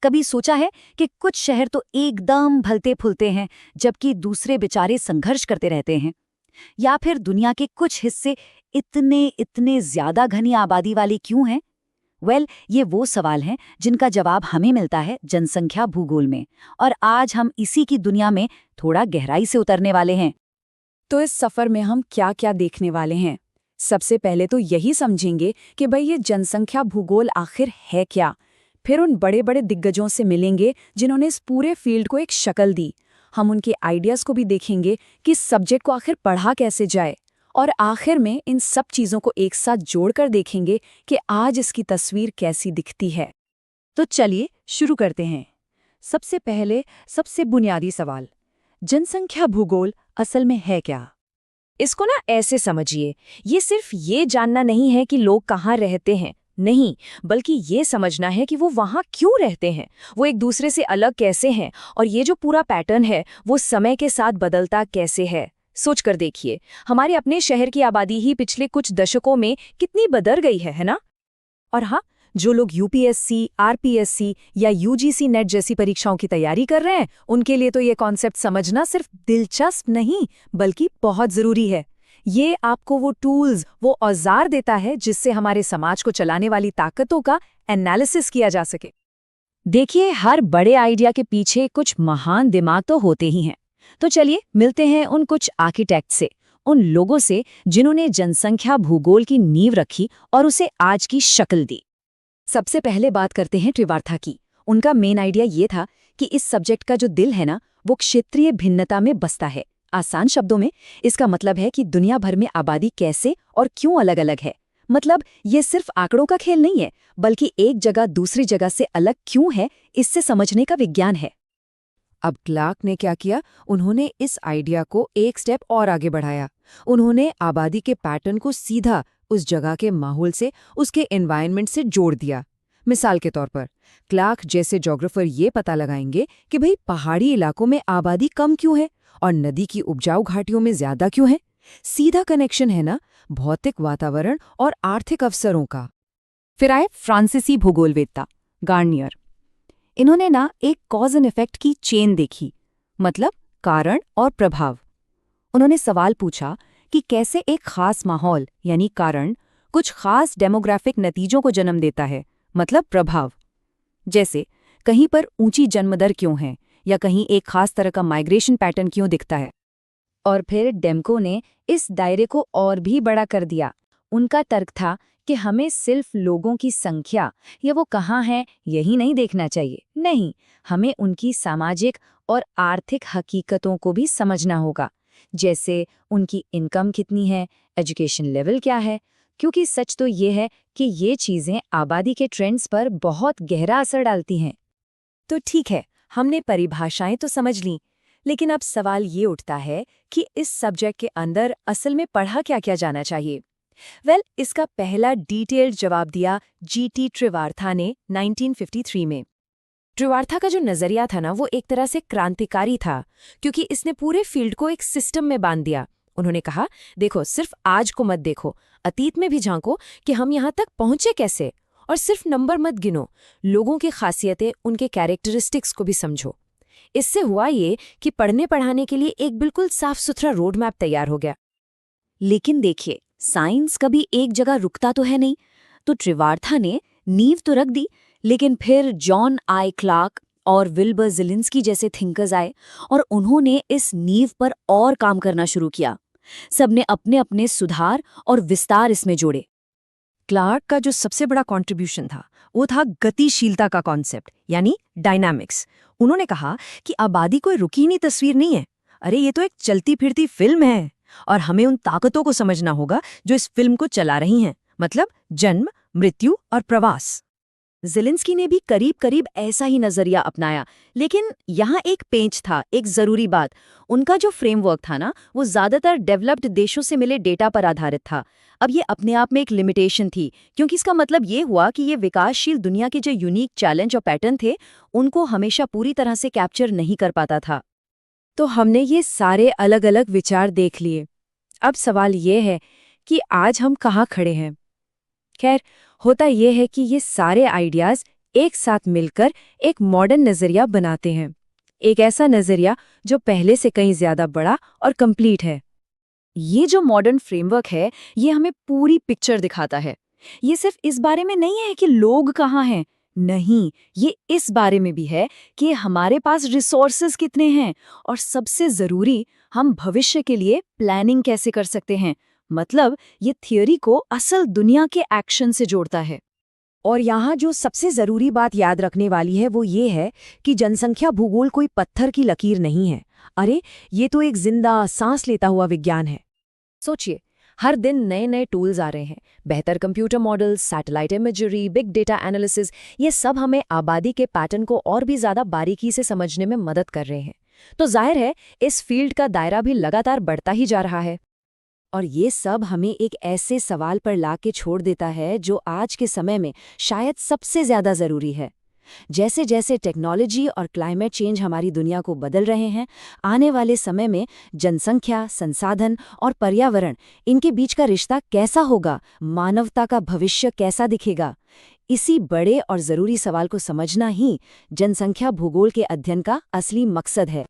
कभी सोचा है कि कुछ शहर तो एकदम भलते फुलते हैं जबकि दूसरे बेचारे संघर्ष करते रहते हैं? या फिर दुनिया के कुछ हिस्से इतने इतने ज्यादा घनी आबादी वाले क्यों हैं? ये वो सवाल हैं जिनका जवाब हमें मिलता है जनसंख्या भूगोल में। और आज हम इसी की दुनिया में थोड़ा गहराई से उतरने वाले हैं। तो इस सफर में हम क्या क्या देखने वाले हैं? सबसे पहले तो यही समझेंगे कि भाई ये जनसंख्या भूगोल आखिर है क्या। फिर उन बड़े बड़े दिग्गजों से मिलेंगे जिन्होंने इस पूरे फील्ड को एक शक्ल दी। हम उनके आइडियाज़ को भी देखेंगे कि इस सब्जेक्ट को आखिर पढ़ा कैसे जाए। और आखिर में इन सब चीज़ों को एक साथ जोड़कर देखेंगे कि आज इसकी तस्वीर कैसी दिखती है। तो चलिए शुरू करते हैं। सबसे पहले सबसे बुनियादी सवाल, जनसंख्या भूगोल असल में है क्या? इसको ना ऐसे समझिए, ये सिर्फ ये जानना नहीं है कि लोग कहाँ रहते हैं, नहीं, बल्कि ये समझना है कि वो वहाँ क्यों रहते हैं, वो एक दूसरे से अलग कैसे हैं, और ये जो पूरा पैटर्न है वो समय के साथ बदलता कैसे है। सोचकर देखिए, हमारे अपने शहर की आबादी ही पिछले कुछ दशकों में कितनी बदल गई है ना? और हाँ, जो लोग यूपीएससी, आरपीएससी या यूजीसी नेट जैसी परीक्षाओं की तैयारी कर रहे हैं, उनके लिए तो ये कॉन्सेप्ट समझना सिर्फ दिलचस्प नहीं बल्कि बहुत जरूरी है। ये आपको वो टूल्स, वो औजार देता है जिससे हमारे समाज को चलाने वाली ताकतों का एनालिसिस किया जा सके। देखिए, हर बड़े आइडिया के पीछे कुछ महान दिमाग तो होते ही हैं। तो चलिए मिलते हैं उन कुछ आर्किटेक्ट से, उन लोगों से जिन्होंने जनसंख्या भूगोल की नींव रखी और उसे आज की शक्ल दी। सबसे पहले बात करते हैं त्रिवार्था की। उनका मेन आइडिया ये था कि इस सब्जेक्ट का जो दिल है ना, वो क्षेत्रीय भिन्नता में बसता है। आसान शब्दों में इसका मतलब है कि दुनिया भर में आबादी कैसे और क्यों अलग अलग है। मतलब ये सिर्फ आंकड़ों का खेल नहीं है, बल्कि एक जगह दूसरी जगह से अलग क्यों है, इससे समझने का विज्ञान है। अब क्लार्क ने क्या किया, उन्होंने इस आइडिया को एक स्टेप और आगे बढ़ाया। उन्होंने आबादी के पैटर्न को सीधा उस जगह के माहौल से, उसके एनवायरनमेंट से जोड़ दिया। मिसाल के तौर पर क्लार्क जैसे ज्योग्राफर ये पता लगाएंगे कि भाई पहाड़ी इलाकों में आबादी कम क्यों है और नदी की उपजाऊ घाटियों में ज्यादा क्यों है। सीधा कनेक्शन है ना, भौतिक वातावरण और आर्थिक अवसरों का। फिर आए फ्रांसीसी भूगोलवेत्ता गार्नियर। इन्होंने ना एक कॉज एंड इफेक्ट की चेन देखी, मतलब कारण और प्रभाव। उन्होंने सवाल पूछा कि कैसे एक खास माहौल यानी कारण कुछ खास डेमोग्राफिक नतीजों को जन्म देता है, मतलब प्रभाव। जैसे कहीं पर ऊंची जन्मदर क्यों है, या कहीं एक खास तरह का माइग्रेशन पैटर्न क्यों दिखता है। और फिर डेमको ने इस दायरे को और भी बड़ा कर दिया। उनका तर्क था कि हमें सिर्फ लोगों की संख्या या वो कहाँ हैं यही नहीं देखना चाहिए, नहीं, हमें उनकी सामाजिक और आर्थिक हकीकतों को भी समझना होगा। जैसे उनकी इनकम कितनी है, एजुकेशन लेवल क्या है, क्योंकि सच तो ये है कि ये चीज़ें आबादी के ट्रेंड्स पर बहुत गहरा असर डालती हैं। तो ठीक है, हमने परिभाषाएं तो समझ लीं, लेकिन अब सवाल ये उठता है कि इस सब्जेक्ट के अंदर असल में पढ़ा क्या क्या जाना चाहिए। इसका पहला डिटेल्ड जवाब दिया जीटी त्रिवार्था ने 1953 में। त्रिवार्था का जो नजरिया था ना, वो एक तरह से क्रांतिकारी था, क्योंकि इसने पूरे फील्ड को एक सिस्टम में बांध दिया। उन्होंने कहा, देखो, सिर्फ आज को मत देखो, अतीत में भी झांको कि हम यहाँ तक पहुंचे कैसे, और सिर्फ नंबर मत गिनो, लोगों की खासियतें, उनके कैरेक्टरिस्टिक्स को भी समझो। इससे हुआ ये कि पढ़ने पढ़ाने के लिए एक बिल्कुल साफ सुथरा रोड मैप तैयार हो गया। लेकिन देखिए, साइंस कभी एक जगह रुकता तो है नहीं। तो त्रिवार्था ने नींव तो रख दी, लेकिन फिर जॉन आई क्लार्क और विल्बर ज़िलिंस्की जैसे थिंकर्स आए और उन्होंने इस नींव पर और काम करना शुरू किया। सबने अपने अपने सुधार और विस्तार इसमें जोड़े। क्लार्क का जो सबसे बड़ा कंट्रीब्यूशन था वो था गतिशीलता का कॉन्सेप्ट, यानी डायनामिक्स। उन्होंने कहा कि आबादी कोई रुकी नहीं तस्वीर नहीं है, अरे ये तो एक चलती फिरती फिल्म है, और हमें उन ताकतों को समझना होगा जो इस फिल्म को चला रही हैं, मतलब जन्म, मृत्यु और प्रवास। ज़िलिंस्की ने भी करीब करीब ऐसा ही नजरिया अपनाया, लेकिन यहाँ एक पेंच था, एक जरूरी बात। उनका जो फ्रेमवर्क था ना, वो ज्यादातर डेवलप्ड देशों से मिले डेटा पर आधारित था। अब ये अपने आप में एक लिमिटेशन थी, क्योंकि इसका मतलब ये हुआ कि ये विकासशील दुनिया के जो यूनिक चैलेंज और पैटर्न थे, उनको हमेशा पूरी तरह से कैप्चर नहीं कर पाता था। तो हमने ये सारे अलग अलग विचार देख लिए। अब सवाल ये है कि आज हम कहाँ खड़े हैं। खैर, होता यह है कि ये सारे आइडियाज़ एक साथ मिलकर एक मॉडर्न नजरिया बनाते हैं। एक ऐसा नजरिया जो पहले से कहीं ज्यादा बड़ा और कंप्लीट है। ये जो मॉडर्न फ्रेमवर्क है, ये हमें पूरी पिक्चर दिखाता है। ये सिर्फ इस बारे में नहीं है कि लोग कहाँ हैं, नहीं, ये इस बारे में भी है कि हमारे पास रिसोर्सेज कितने हैं और सबसे जरूरी, हम भविष्य के लिए प्लानिंग कैसे कर सकते हैं। मतलब ये थियोरी को असल दुनिया के एक्शन से जोड़ता है। और यहाँ जो सबसे जरूरी बात याद रखने वाली है वो ये है कि जनसंख्या भूगोल कोई पत्थर की लकीर नहीं है। अरे, ये तो एक जिंदा सांस लेता हुआ विज्ञान है। सोचिए, हर दिन नए नए टूल्स आ रहे हैं, बेहतर computer models, satellite imagery, big data analysis, ये सब हमें आबादी के पैटर्न को और भी ज्यादा बारीकी से समझने में मदद कर रहे हैं। तो जाहिर है इस फील्ड का दायरा भी लगातार बढ़ता ही जा रहा है। और ये सब हमें एक ऐसे सवाल पर लाके छोड़ देता है जो आज के समय में शायद सबसे ज्यादा जरूरी है। जैसे जैसे टेक्नोलॉजी और क्लाइमेट चेंज हमारी दुनिया को बदल रहे हैं, आने वाले समय में जनसंख्या, संसाधन और पर्यावरण, इनके बीच का रिश्ता कैसा होगा, मानवता का भविष्य कैसा दिखेगा? इसी बड़े और जरूरी सवाल को समझना ही जनसंख्या भूगोल के अध्ययन का असली मकसद है।